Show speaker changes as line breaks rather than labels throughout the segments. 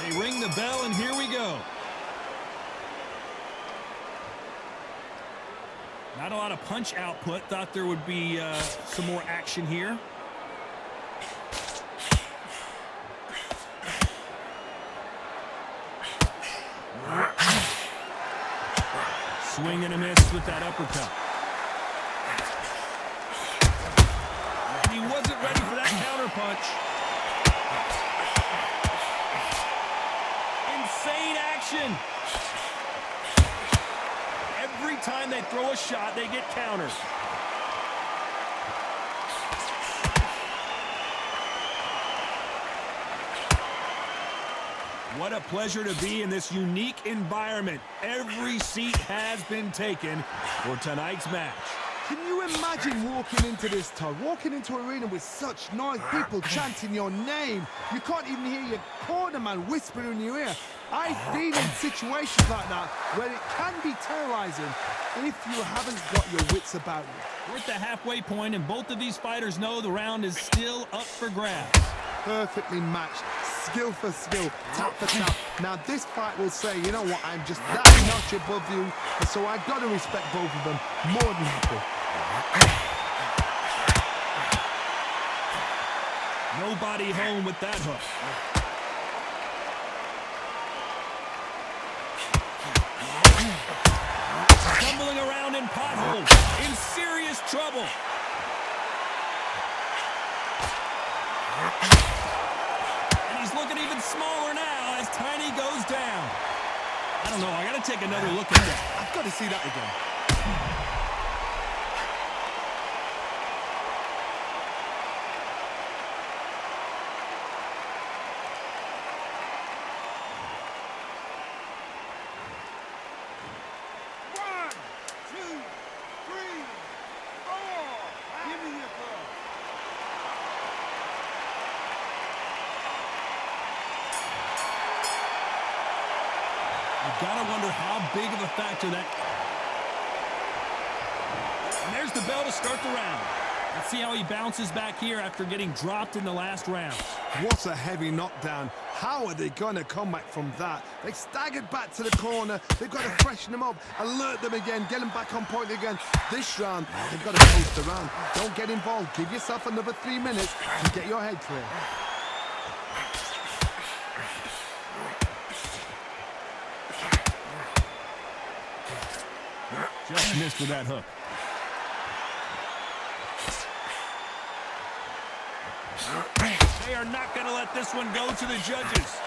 They ring the bell, and here we go. Not a lot of punch output. Thought there would be some more action here. Swing and a miss with that uppercut. And he wasn't ready for that counterpunch. Insane action. Every time they throw a shot, they get countered. What a pleasure to be in this unique environment. Every seat has been taken for tonight's match.
Can you imagine walking into this, Todd? Walking into an arena with such noise, people chanting your name. You can't even hear your corner man whispering in your ear. I've been in situations like that where it can be terrorizing if you haven't got your wits about you.
We're at the halfway point, and both of these fighters know the round is still up for grabs.
Perfectly matched, skill for skill, tap for tap. Now this fight will say, you know what, I'm just that notch above you, and so I've got to respect both of them more than happy.
Nobody home with that hook. Stumbling around in potholes, in serious trouble. And he's looking even smaller now as Tiny goes down. I don't know, I gotta take another look at that.
I've got to see that again.
Gotta wonder how big of a factor that... And there's the bell to start the round. Let's see how he bounces back here after getting dropped in the last round.
What a heavy knockdown. How are they going to come back from that? They staggered back to the corner. They've got to freshen them up, alert them again, get them back on point again. This round, they've got to post the round. Don't get involved. Give yourself another 3 minutes and get your head clear.
Just missed with that hook. They are not going to let this one go to the judges.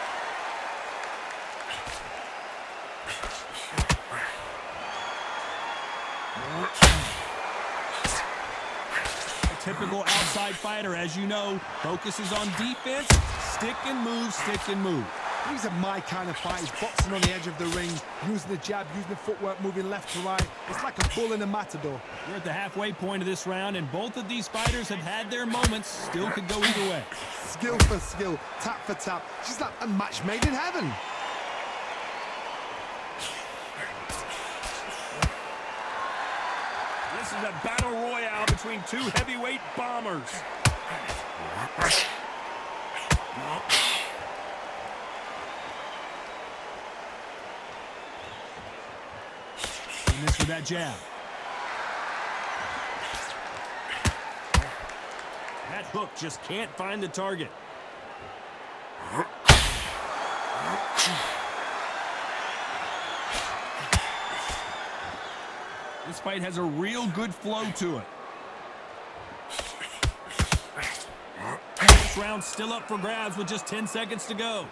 A typical outside fighter, as you know, focuses on defense, stick and move, stick and move.
These are my kind of fighters, boxing on the edge of the ring, using the jab, using the footwork, moving left to right. It's like a bull in a matador.
We're at the halfway point of this round, and both of these fighters have had their moments. Still could go either way.
Skill for skill, tap for tap. She's like a match made in heaven.
This is a battle royale between two heavyweight bombers. Missed with that jab. That hook just can't find the target. This fight has a real good flow to it. This round's still up for grabs with just 10 seconds to go.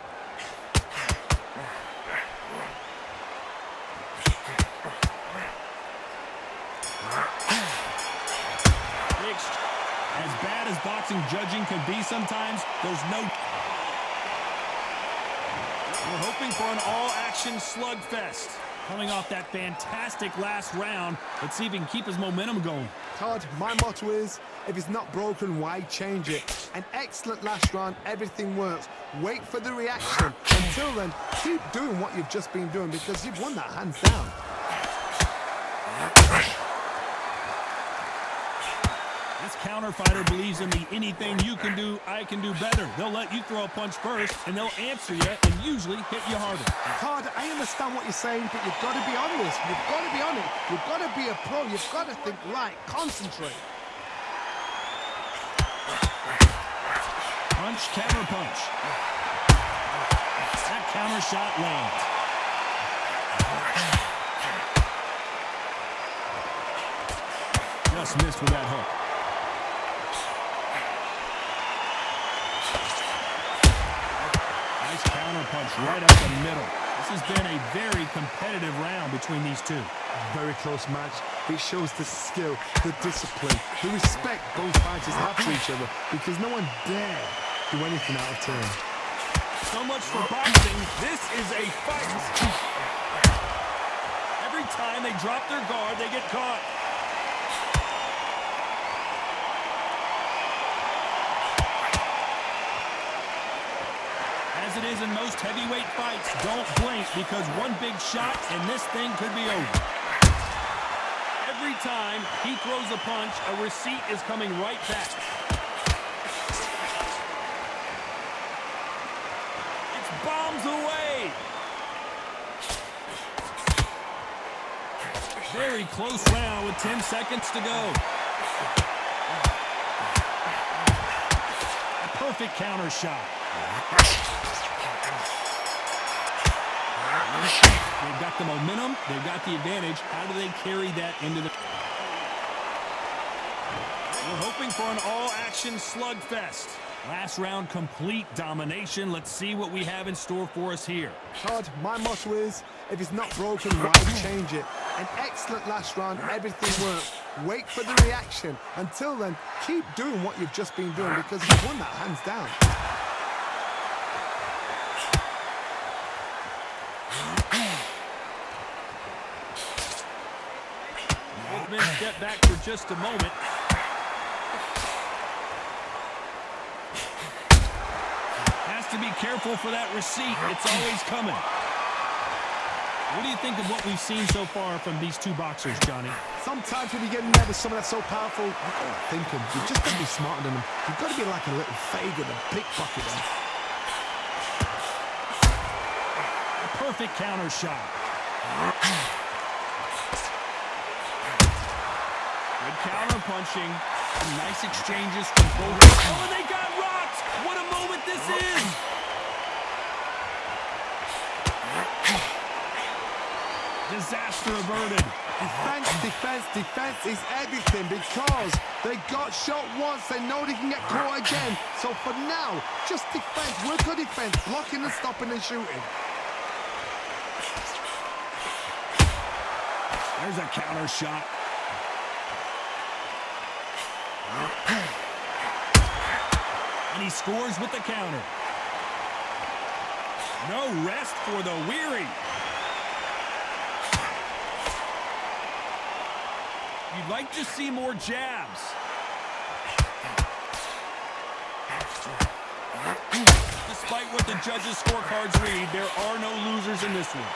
As bad as boxing judging can be sometimes, there's no... We're hoping for an all-action slugfest. Coming off that fantastic last round, let's see if he can keep his momentum going.
Todd, my motto is, if it's not broken, why change it? An excellent last round, everything works. Wait for the reaction. Until then, keep doing what you've just been doing because you've won that hands down.
best counter fighter believes in the anything you can do, I can do better. They'll let you throw a punch first, and they'll answer you and usually hit you harder.
Todd, I understand what you're saying, but you've got to be on this. You've got to be on it. You've got to be a pro. You've got to think right. Concentrate.
Punch, counter punch. That counter shot lands. Just missed with that hook. Nice counter punch right up the middle. This has been a very competitive round between these two.
Very close match. It shows the skill, the discipline, the respect both fighters have for each other, because no one dare do anything out of turn.
So much for boxing. This is a fight. Every time they drop their guard, they get caught. As it is in most heavyweight fights, don't blink, because one big shot and this thing could be over. Every time he throws a punch, a receipt is coming right back. It's bombs away. Very close round with 10 seconds to go. A perfect counter shot. They've got the momentum, they've got the advantage. How do they carry that into the... We're hoping for an all-action slugfest. Last round, complete domination. Let's see what we have in store for us here.
Todd, my motto is, if it's not broken, why change it? An excellent last round, everything works. Wait for the reaction. Until then, keep doing what you've just been doing, because you've won that hands down.
Step back for just a moment. Has to be careful for that receipt. It's always coming. What do you think of what we've seen so far from these two boxers, Johnny?
Sometimes when you get in there with someone that's so powerful, you've got to think him. You've just got to be smarter than them. You've got to be like a little faggot and pickpocket them.
A perfect counter shot. Good counter punching. Some nice exchanges from both. Oh, and they got rocked! What a moment this is! Disaster averted.
Defense, defense, defense is everything, because they got shot once. They know they can get caught again. So for now, just defense. Work on defense. Blocking and stopping and shooting.
There's a counter shot. And he scores with the counter. No rest for the weary. You'd like to see more jabs. Despite what the judges' scorecards read, there are no losers in this one.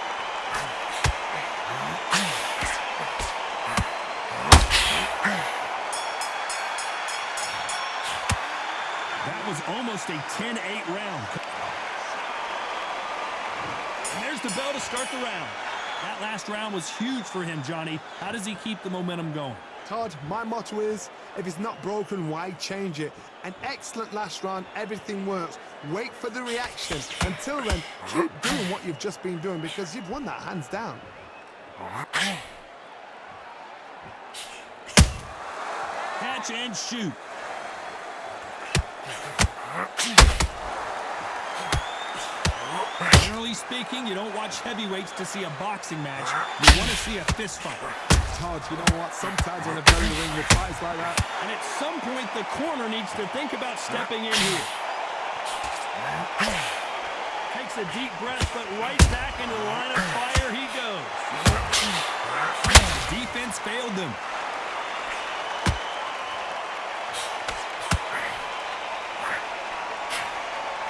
That was almost a 10-8 round. And there's the bell to start the round. That last round was huge for him, Johnny. How does he keep the momentum going?
Todd, my motto is, if it's not broken, why change it? An excellent last round, everything works. Wait for the reaction. Until then, keep doing what you've just been doing, because you've won that hands down.
Catch and shoot. Generally speaking, you don't watch heavyweights to see a boxing match. You want to see a fist fight.
Todd, you know what? Sometimes when a belly ring with fights like that.
And at some point, the corner needs to think about stepping in here. Takes a deep breath, but right back into the line of fire he goes. Defense failed them.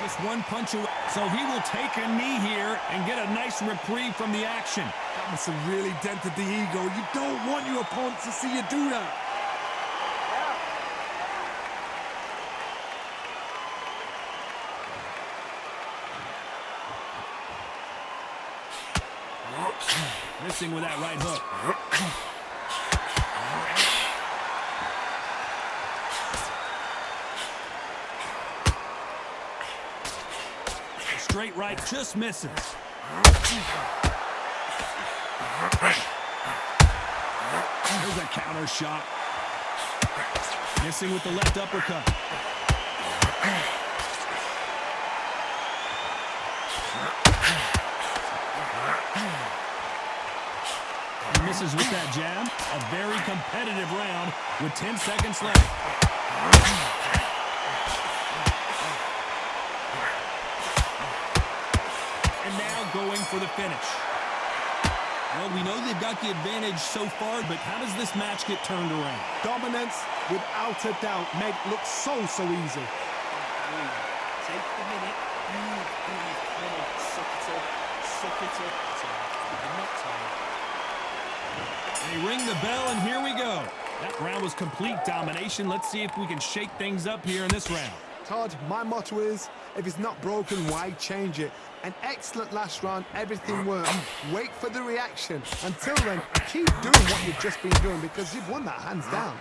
Just one punch away. So he will take a knee here and get a nice reprieve from the action.
That must have really dented the ego. You don't want your opponent to see you do that.
Missing with that right hook. Straight right just misses. There's a counter shot. Missing with the left uppercut. He misses with that jab. A very competitive round with 10 seconds left. And now going for the finish. Well, we know they've got the advantage so far, but how does this match get turned around?
Dominance, without a doubt, make look so easy.
Take the minute. Come on, suck it up. Suck it up. I'm not tired.
They ring the bell, and here we go. That round was complete domination. Let's see if we can shake things up here in this round.
Todd, my motto is, if it's not broken, why change it? An excellent last round, everything worked. Wait for the reaction. Until then, keep doing what you've just been doing because you've won that hands down.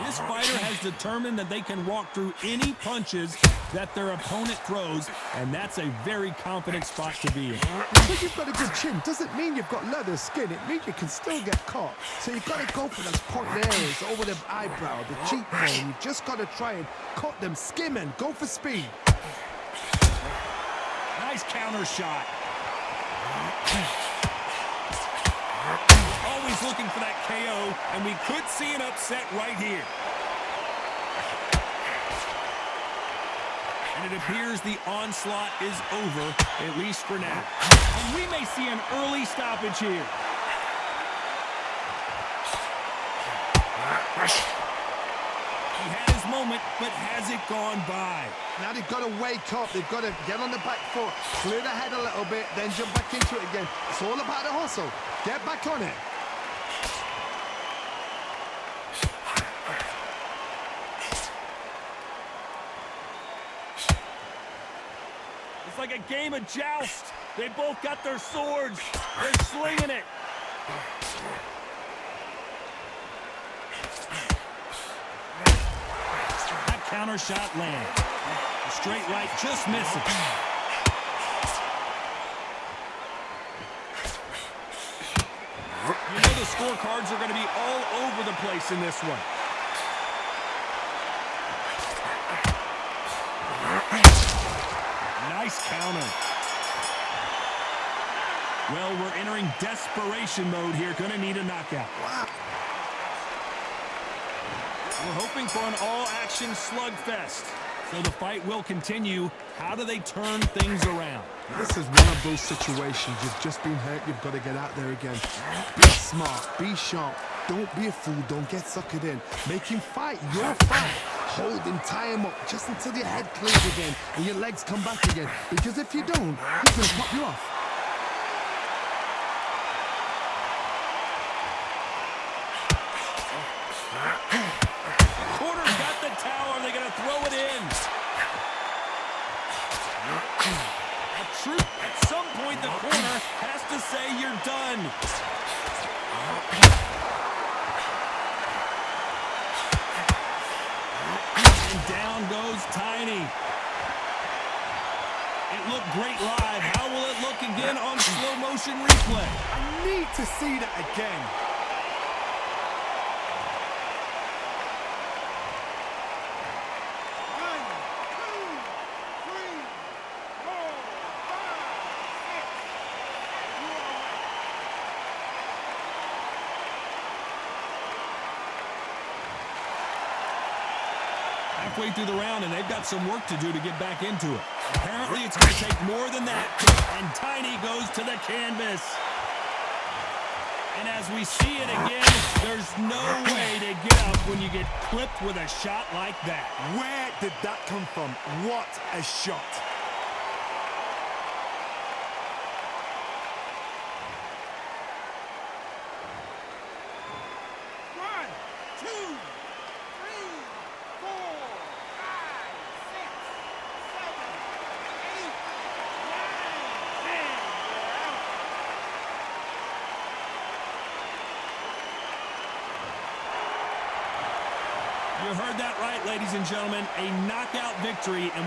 This fighter has determined that they can walk through any punches that their opponent throws, and that's a very confident spot to be in.
Because you've got a good chin doesn't mean you've got leather skin. It means you can still get caught. So you've got to go for those point areas over the eyebrow, the cheekbone. You've just got to try and cut them, skim and go for speed.
Nice counter shot. Always looking for that KO, and we could see an upset right here. And it appears the onslaught is over, at least for now. And we may see an early stoppage here. He had his moment, but has it gone by?
Now they've got to wake up. They've got to get on the back foot, clear the head a little bit, then jump back into it again. It's all about the hustle. Get back on it.
It's like a game of joust. They both got their swords. They're slinging it. That counter shot lands. The straight right just misses. You know the scorecards are going to be all over the place in this one. Nice counter. Well, we're entering desperation mode here. Gonna need a knockout.
Wow.
We're hoping for an all-action slugfest. So the fight will continue. How do they turn things around?
This is one of those situations. You've just been hurt. You've got to get out there again. Be smart. Be sharp. Don't be a fool. Don't get suckered in. Make him fight your fight. Hold him, tie him up just until your head clears again and your legs come back again. Because if you don't, he's going to pop you off.
Corner's got the towel. Are they going to throw it in? At some point, the corner has to say you're done. And down goes Tiny. It looked great live. How will it look again on slow motion replay?
I need to see that again.
Halfway through the round, and they've got some work to do to get back into it. Apparently, it's going to take more than that. And Tiny goes to the canvas. And as we see it again, there's no way to get up when you get clipped with a shot like that.
Where did that come from? What a shot.
You heard that right, ladies and gentlemen. A knockout victory. And